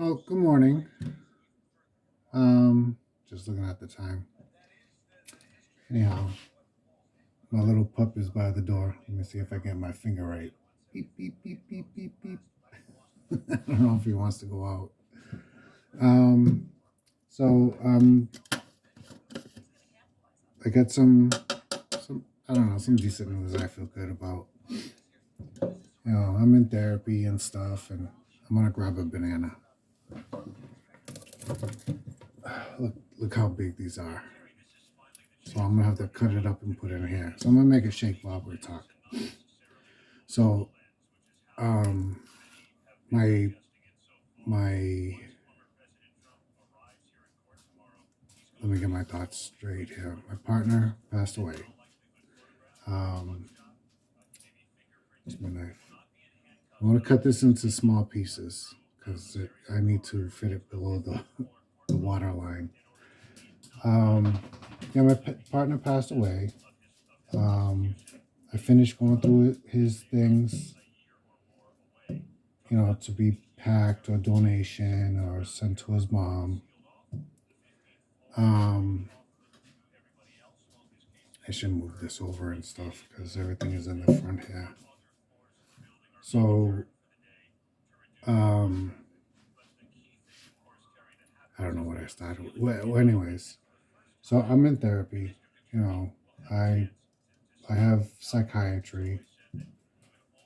Oh, good morning. Um, just looking at the time. Anyhow, my little pup is by the door. Let me see if I get my finger right. Beep beep beep beep beep beep. I don't know if he wants to go out. Um, so I got some I don't know some decent news I feel good about. I'm in therapy and stuff, and I'm gonna grab a banana. Look how big these are. So I'm gonna have to cut it up and put it in here. So I'm gonna make a shake while we talk. So um, my my let me get my thoughts straight here. My partner passed away. Um, it's my knife. I want to cut this into small pieces because I need to fit it below the water line. Yeah, my partner passed away. Um, I finished going through his things, to be packed or donation or sent to his mom. Um, I should move this over and stuff because everything is in the front here. So, um, I don't know what I started with. Well, anyways, so I'm in therapy. You know, I I have psychiatry.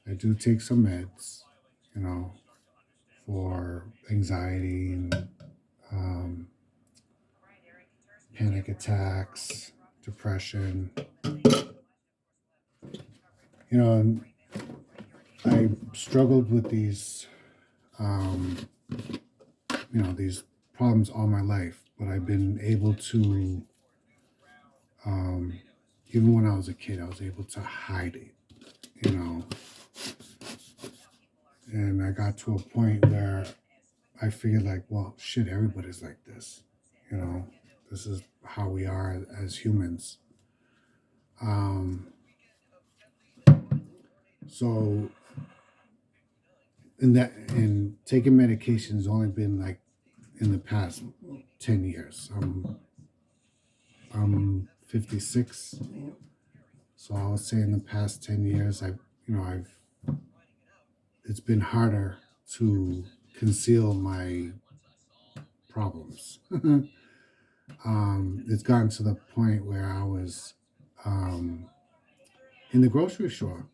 I do take some meds. You know, for anxiety and um, panic attacks, depression. And I struggled with um, these problems all my life, but I've been able to, um, even when I was a kid, I was able to hide it, you know. And I got to a point where I figured, like, well, shit, everybody's like this, you know. This is how we are as humans. Um, so, and taking medication has only been like in the past 10 years. I'm 56, so I would say in the past 10 years, I've it's been harder to conceal my problems. It's gotten to the point where I was um, in the grocery store,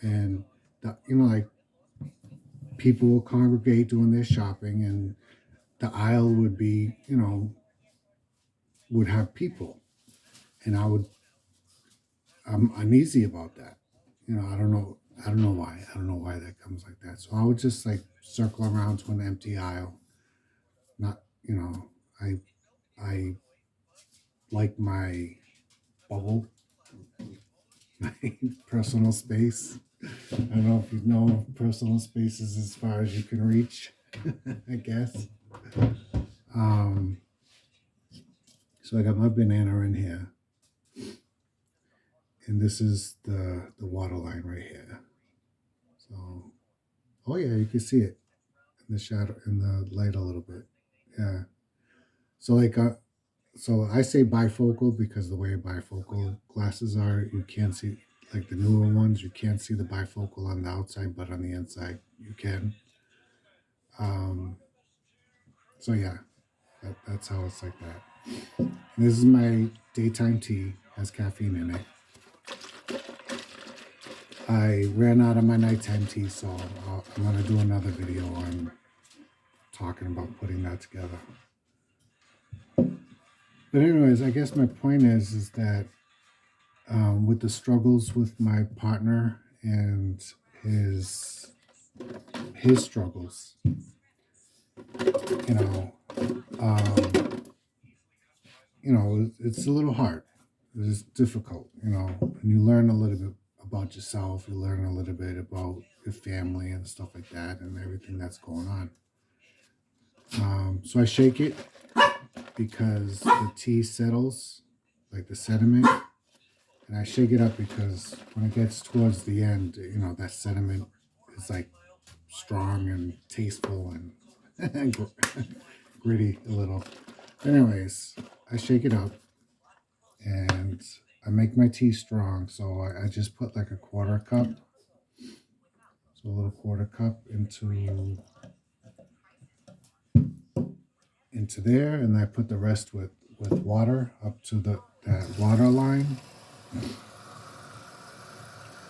and like people will congregate doing their shopping, and the aisle would be, would have people, and I'm uneasy about that. I don't know why. I don't know why that comes like that. So I would just like circle around to an empty aisle. Not, I I like my bubble, my personal space. I don't know if you know personal spaces as far as you can reach, I guess. Um, so I got my banana in here, and this is the water line right here. So, oh yeah, you can see it in the shadow, in the light a little bit. Yeah. So so I say bifocal because the way bifocal glasses are, you can't see, like the newer ones, you can't see the bifocal on the outside, but on the inside you can. Um, so yeah, that's how it's like that. And this is my daytime tea, has caffeine in it. I ran out of my nighttime tea, so I'm gonna do another video on talking about putting that together. But anyways, I guess my point is that with the struggles with my partner and his his struggles, you know, um, it's a little hard. It's difficult, and you learn a little bit about yourself. You learn a little bit about your family and stuff like that, and everything that's going on. So I shake it because the tea settles, like the sediment, and I shake it up because when it gets towards the end, that sediment is like strong and tasteful and gritty a little. Anyways, I shake it up and I make my tea strong. So I just put like a quarter cup, so a little quarter cup into there, and I put the rest with water up to that water line.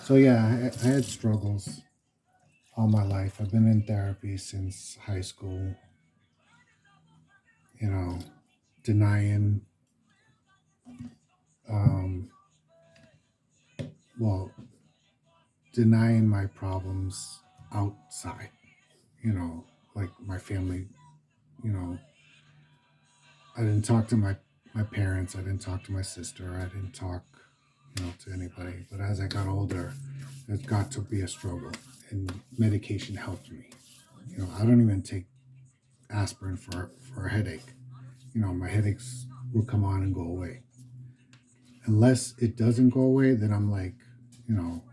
So yeah, I had struggles all my life. I've been in therapy since high school. You know, denying, um, well, denying my problems outside. You know, like my family. You know, I didn't talk to my parents. I didn't talk to my sister. I didn't talk, to anybody. But as I got older, it got to be a struggle, and medication helped me. I don't even take aspirin for a headache. My headaches will come on and go away. Unless it doesn't go away, then I'm like, you know,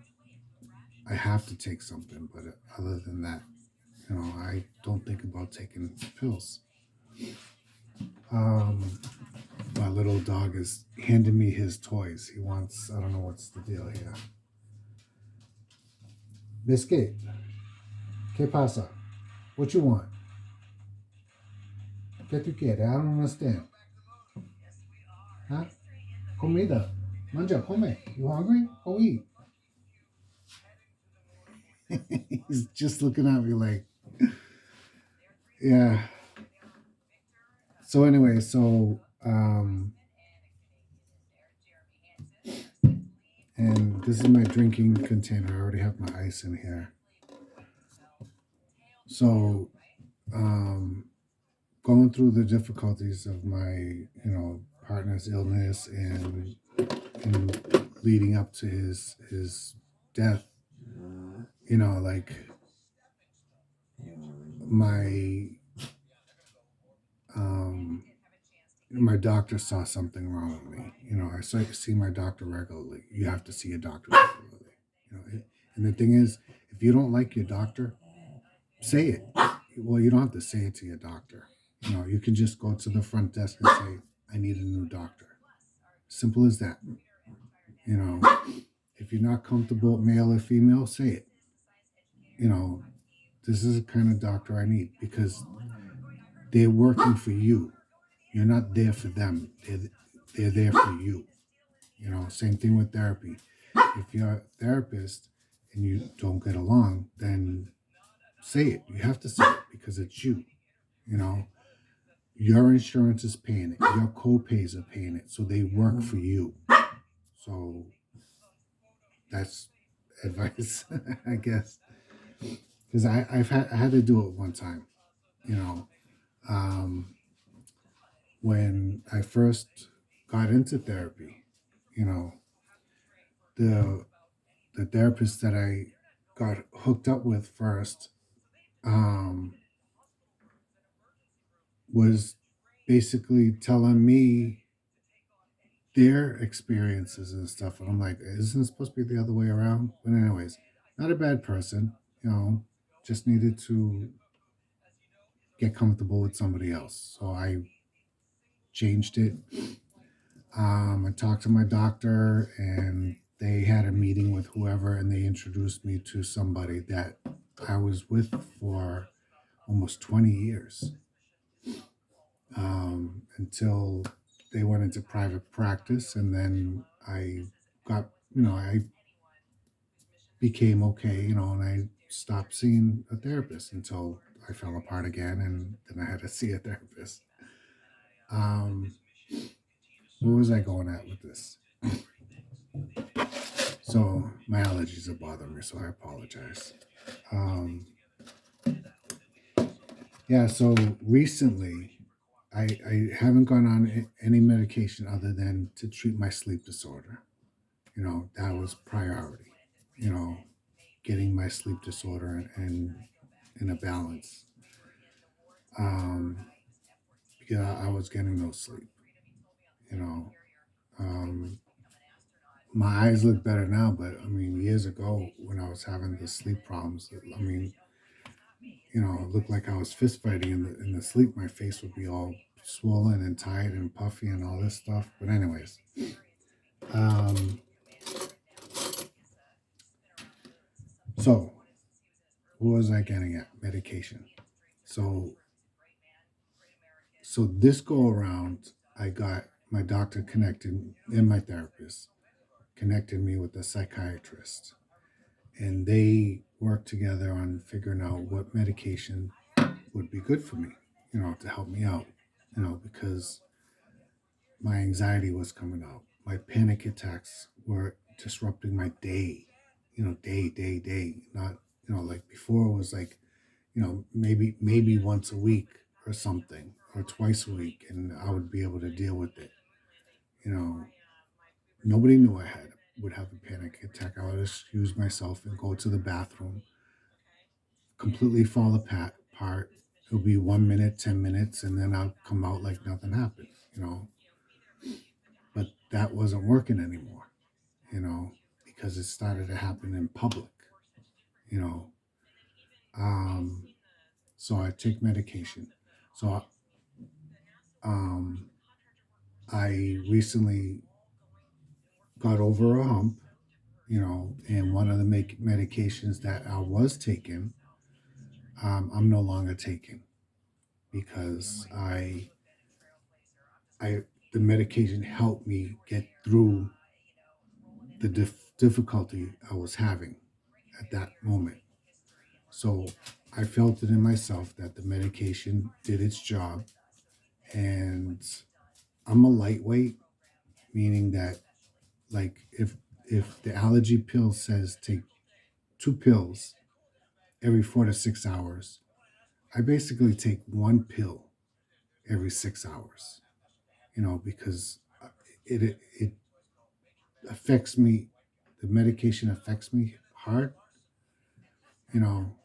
I have to take something. But other than that, I don't think about taking pills. Um, my little dog is handing me his toys. He wants, I don't know what's the deal here. Biscuit, ¿qué pasa? What you want? ¿Qué tú quieres? I don't understand. Huh? Comida. Manja, come. You hungry? Go eat. He's just looking at me like, yeah. So anyway, and this is my drinking container. I already have my ice in here. So, um, going through the difficulties of my, partner's illness and leading up to his death, like my um my doctor saw something wrong with me. I see my doctor regularly. You have to see a doctor regularly. And the thing is, if you don't like your doctor, say it. Well, you don't have to say it to your doctor. You can just go to the front desk and say, "I need a new doctor." Simple as that. You know, if you're not comfortable, male or female, say it. You know, this is the kind of doctor I need because they're working for you. You're not there for them. They're there for you. Same thing with therapy. If you're a therapist and you don't get along, then say it. You have to say it because it's you. You know, your insurance is paying it. Your co-pays are paying it. So they work for you. So that's advice, I guess. Because I had to do it one time. You know, um, when I first got into therapy, you know, the the therapist that I got hooked up with first um, was basically telling me their experiences and stuff. And I'm like, isn't it supposed to be the other way around? But, anyways, not a bad person, just needed to get comfortable with somebody else. So I changed it. I talked to my doctor and they had a meeting with whoever and they introduced me to somebody that I was with for almost 20 years until they went into private practice. And then got, I became okay, and I stopped seeing a therapist until I fell apart again. And then I had to see a therapist. Um, where was I going at with this? So my allergies are bothering me, so I apologize. Um, yeah, so recently I haven't gone on any medication other than to treat my sleep disorder. That was priority. You know, getting my sleep disorder and in a balance. Um, because I was getting no sleep. You know, um, my eyes look better now, but I mean, years ago when I was having the sleep problems, I mean, it looked like I was fist fighting in the sleep. My face would be all swollen and tight and puffy and all this stuff. But anyways, um, so what was I getting at? Medication. So this go around, I got my doctor connected and my therapist connected me with a psychiatrist, and they worked together on figuring out what medication would be good for me, to help me out, because my anxiety was coming out. My panic attacks were disrupting my day, day. Not, like before it was like, maybe once a week or something, or twice a week, and I would be able to deal with it. You know, nobody knew I would have a panic attack. I would excuse myself and go to the bathroom, completely fall apart. It'll be 1 minute, 10 minutes, and then I'll come out like nothing happened. But that wasn't working anymore. Because it started to happen in public. You know, um, so I take medication. So um, I recently got over a hump. And one of the medications that I was taking, I'm no longer taking because I the medication helped me get through the difficulty I was having at that moment. So I felt it in myself that the medication did its job, and I'm a lightweight, meaning that, like, if the allergy pill says take 2 pills every 4 to 6 hours, I basically take 1 pill every 6 hours. Because it affects me. The medication affects me hard. You know,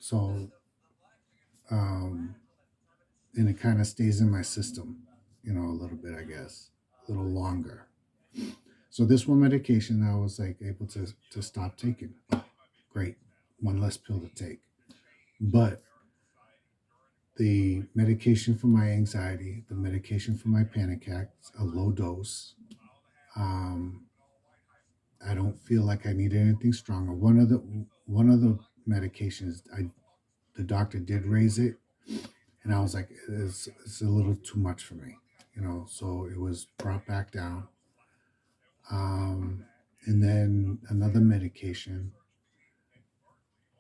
so um, and it kind of stays in my system. A little bit, I guess, a little longer. So this one medication, I was like able to stop taking. Great, one less pill to take. But the medication for my anxiety, the medication for my panic attacks, a low dose. Um, I don't feel like I need anything stronger. One of the medications, the doctor did raise it, and I was like, it's a little too much for me, So it was brought back down. Um, and then another medication,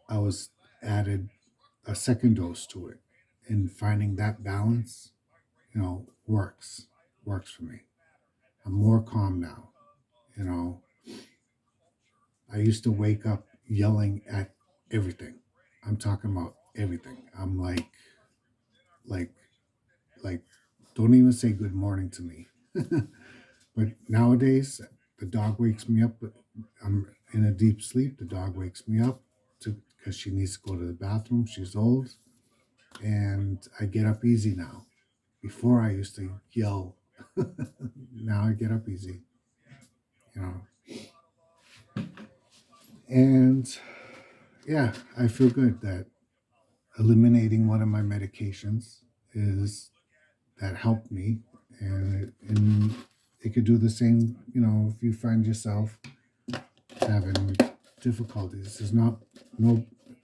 I was added a second dose to it, and finding that balance, works for me. I'm more calm now. You know, I used to wake up yelling at everything. I'm talking about everything. I'm like, like, don't even say good morning to me. But nowadays, the dog wakes me up. I'm in a deep sleep. The dog wakes me up because she needs to go to the bathroom. She's old, and I get up easy now. Before I used to yell. Now I get up easy. You know, and yeah, I feel good that eliminating one of my medications is that helped me, and it could do the same. If you find yourself having difficulties, no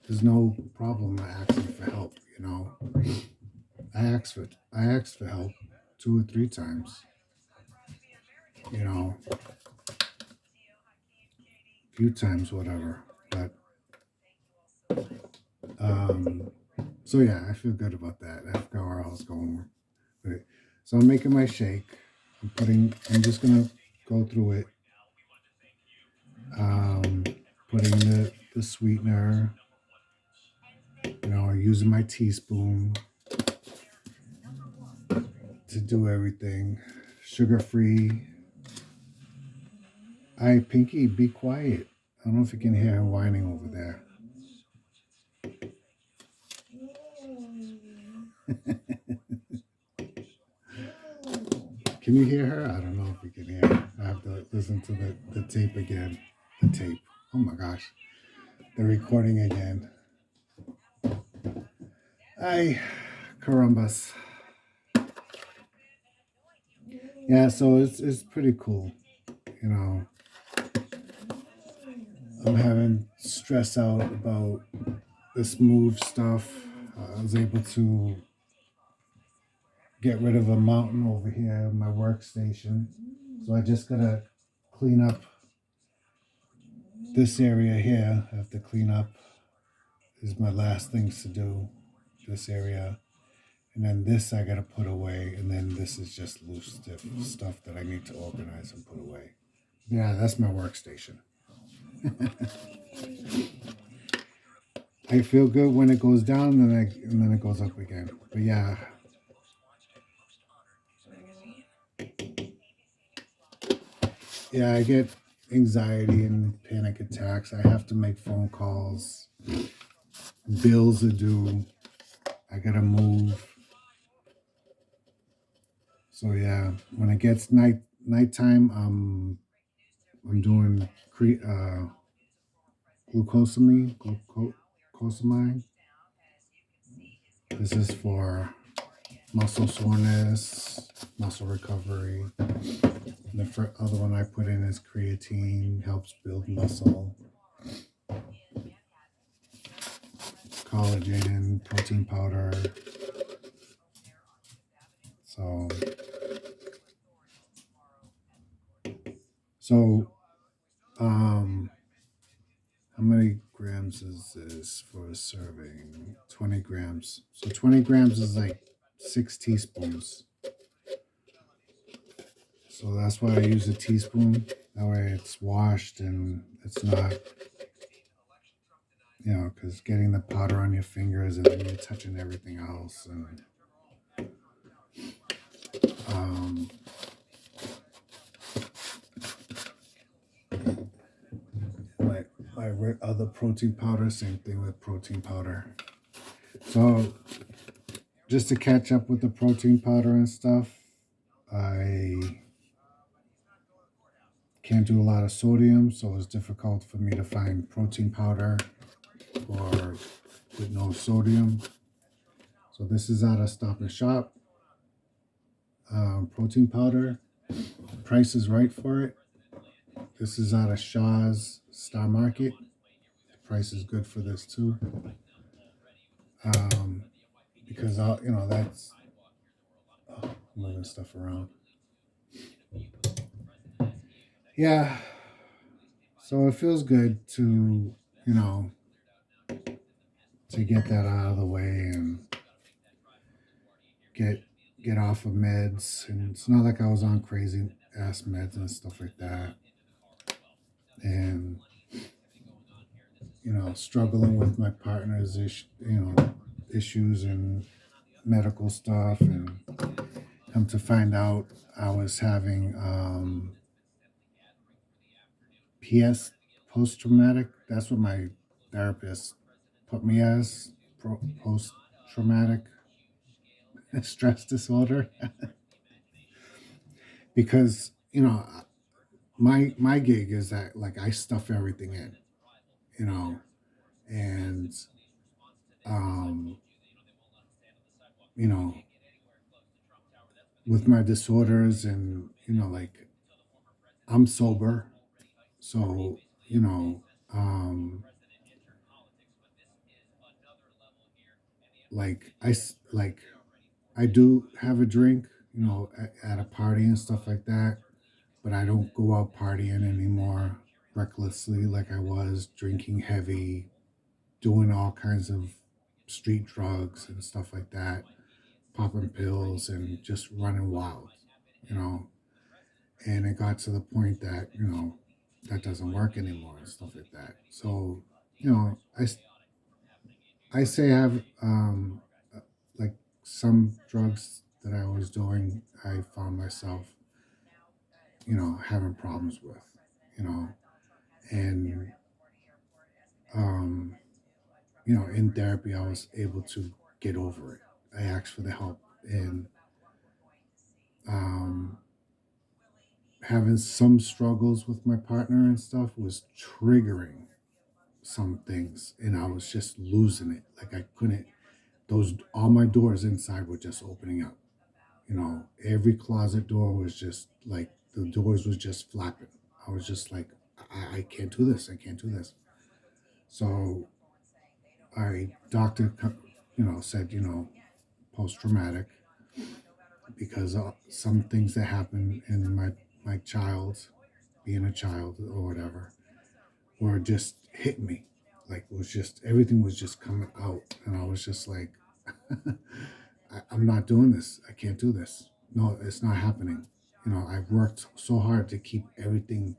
there's no problem asking for help. I asked for help 2 or 3 times. You know, a few times, whatever. But um, so yeah, I feel good about that. I forgot where I was going with it. So I'm making my shake. I'm just gonna go through it. Um, Putting the sweetener, using my teaspoon to do everything. Sugar free. Hi, Pinky, be quiet. I don't know if you can hear her whining over there. Can you hear her? I don't know if you can hear her. I have to listen to the tape again. The tape. Oh my gosh. The recording again. Ay, carambas. Yeah, so it's pretty cool. You know, I'm having stress out about this move stuff. I was able to get rid of a mountain over here in my workstation. So I just gotta clean up this area here. I have to clean up is my last things to do. This area. And then this I gotta put away. And then this is just loose stiff stuff that I need to organize and put away. Yeah, that's my workstation. I feel good when it goes down and then it goes up again. But yeah, I get anxiety and panic attacks. I have to make phone calls. Bills are due. I gotta move. So yeah, when it gets nighttime, I'm doing glucosamine. This is for muscle soreness, muscle recovery. And the other one I put in is creatine, helps build muscle, collagen, protein powder. So, so, um, how many grams is this for a serving? 20 grams. So 20 grams is like 6 teaspoons. So that's why I use a teaspoon. That way it's washed and it's not, because getting the powder on your fingers and then you're touching everything else. And um, my other protein powder, same thing with protein powder. So just to catch up with the protein powder and stuff, I can't do a lot of sodium, so it's difficult for me to find protein powder or with no sodium. So this is out of Stop and Shop. Protein powder. The price is right for it. This is out of Shaw's Star Market. The price is good for this too. Um, because that's moving stuff around. Yeah, so it feels good to you know to get that out of the way and get get off of meds. And it's not like I was on crazy ass meds and stuff like that. And struggling with my partner's issues and medical stuff, and come to find out I was having PS, post traumatic. That's what my therapist put me as, post traumatic stress disorder. Because my gig is that like I stuff everything in, you know, and um, you know, with my disorders and like I'm sober, so you know, um, like I do have a drink, at a party and stuff like that, but I don't go out partying anymore recklessly like I was, drinking heavy, doing all kinds of street drugs and stuff like that, popping pills and just running wild, you know. And it got to the point that, that doesn't work anymore and stuff like that. So, you know, I say I have like some drugs that I was doing, I found myself, having problems with, you know, and um, in therapy, I was able to get over it. I asked for the help, and um, having some struggles with my partner and stuff was triggering some things, and I was just losing it. Like I couldn't. those all my doors inside were just opening up. You know, every closet door was just like the doors was just flapping. I was just like, I can't do this. I can't do this. So I doctor, said, post traumatic because some things that happened in my child, being a child or whatever, were just hit me. Like it was just everything was just coming out, and I was just like, I'm not doing this. I can't do this. No, it's not happening. I've worked so hard to keep everything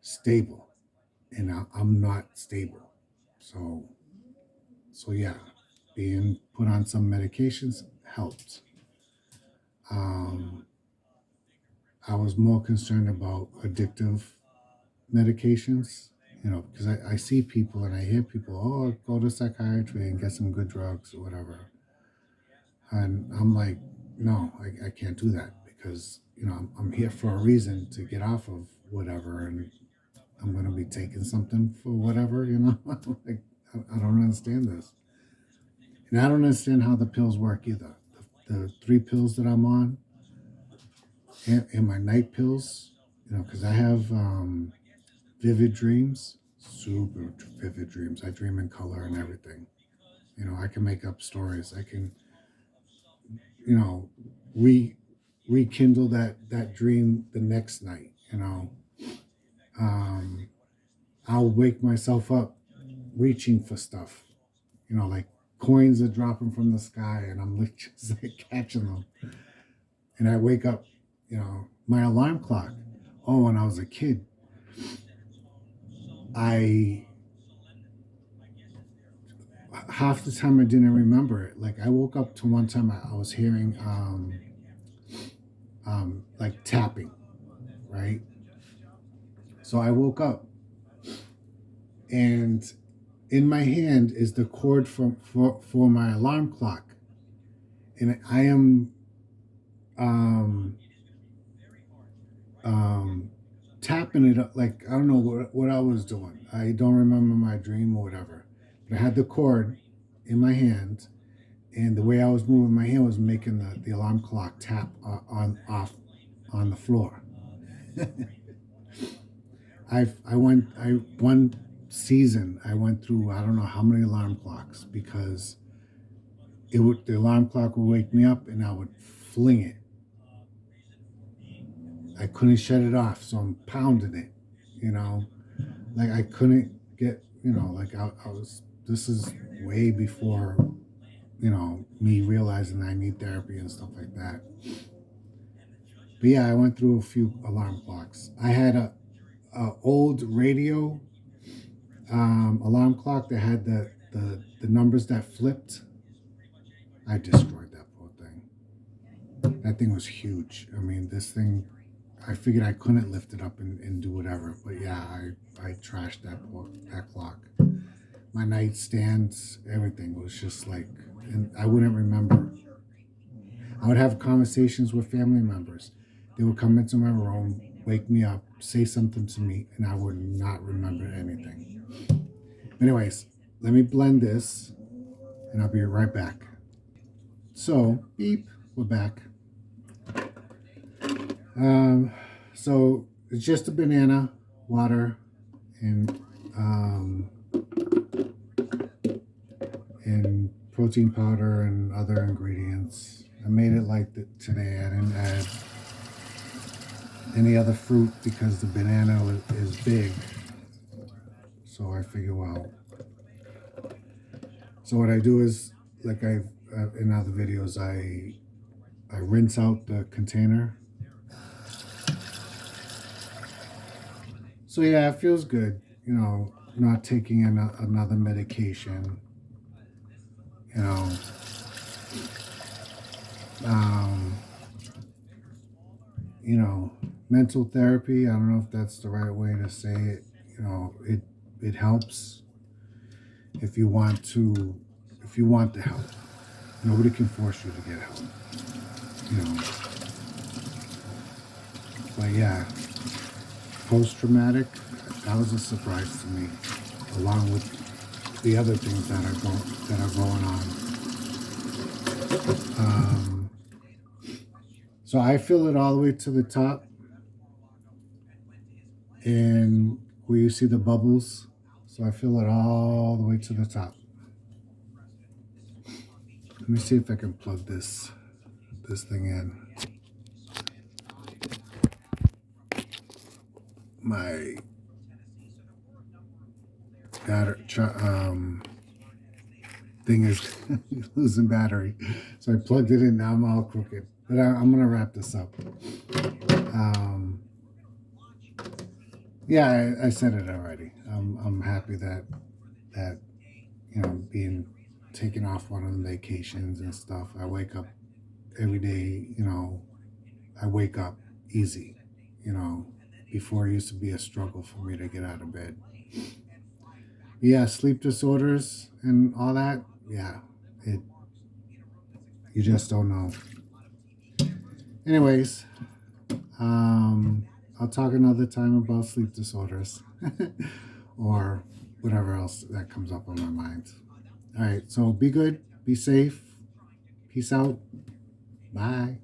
stable, and I'm not stable. So, so yeah, being put on some medications helped. Um, I was more concerned about addictive medications, because I see people and I hear people, oh, go to psychiatry and get some good drugs or whatever. And I'm like, no, I can't do that because, I'm here for a reason to get off of whatever. And I'm going to be taking something for whatever. Like, I don't understand this. And I don't understand how the pills work either. The three pills that I'm on and my night pills, because I have vivid dreams, super vivid dreams. I dream in color and everything. I can make up stories. I can, you know, re rekindle that dream the next night. Um, I'll wake myself up reaching for stuff. Like coins are dropping from the sky, and I'm like just like catching them. And I wake up. My alarm clock. Oh, when I was a kid, I half the time I didn't remember it. Like I woke up to one time I was hearing like tapping, right? So I woke up and in my hand is the cord for my alarm clock, and I am um, um, tapping it up. Like I don't know what I was doing. I don't remember my dream or whatever. But I had the cord in my hand, and the way I was moving my hand was making the alarm clock tap on off on the floor. I one season I went through I don't know how many alarm clocks because the alarm clock would wake me up and I would fling it. I couldn't shut it off, so I'm pounding it. You know, like I couldn't get like I was. This is way before me realizing I need therapy and stuff like that. But yeah, I went through a few alarm clocks. I had a old radio alarm clock that had the numbers that flipped. I destroyed that poor thing. That thing was huge. I mean, this thing, I figured I couldn't lift it up and do whatever. But yeah, I trashed that clock. My nightstands, everything was just like, and I wouldn't remember. I would have conversations with family members. They would come into my room, wake me up, say something to me, and I would not remember anything. Anyways, let me blend this, and I'll be right back. So, beep, we're back. Um, so it's just a banana, water, um, and protein powder and other ingredients. I made it like today. I didn't add any other fruit because the banana is big. So I figure, well. So what I do is, like I've in other videos, I rinse out the container. So yeah, it feels good, not taking another medication, you know. Um, Mental therapy. I don't know if that's the right way to say it. It helps if you want the help. Nobody can force you to get help. You know. But yeah, post traumatic. That was a surprise to me, along with the other things that are going on. Um, so I fill it all the way to the top, and where you see the bubbles. So I fill it all the way to the top. Let me see if I can plug this thing in. My thing is losing battery, so I plugged it in. Now I'm all crooked, but I'm gonna wrap this up. Um, yeah, I said it already. I'm happy that being taken off one of the vacations and stuff. I wake up every day. I wake up easy. You know, before it used to be a struggle for me to get out of bed. Yeah, sleep disorders and all that. Yeah, it you just don't know. Anyways, I'll talk another time about sleep disorders or whatever else that comes up on my mind. All right, so be good, be safe, peace out, bye.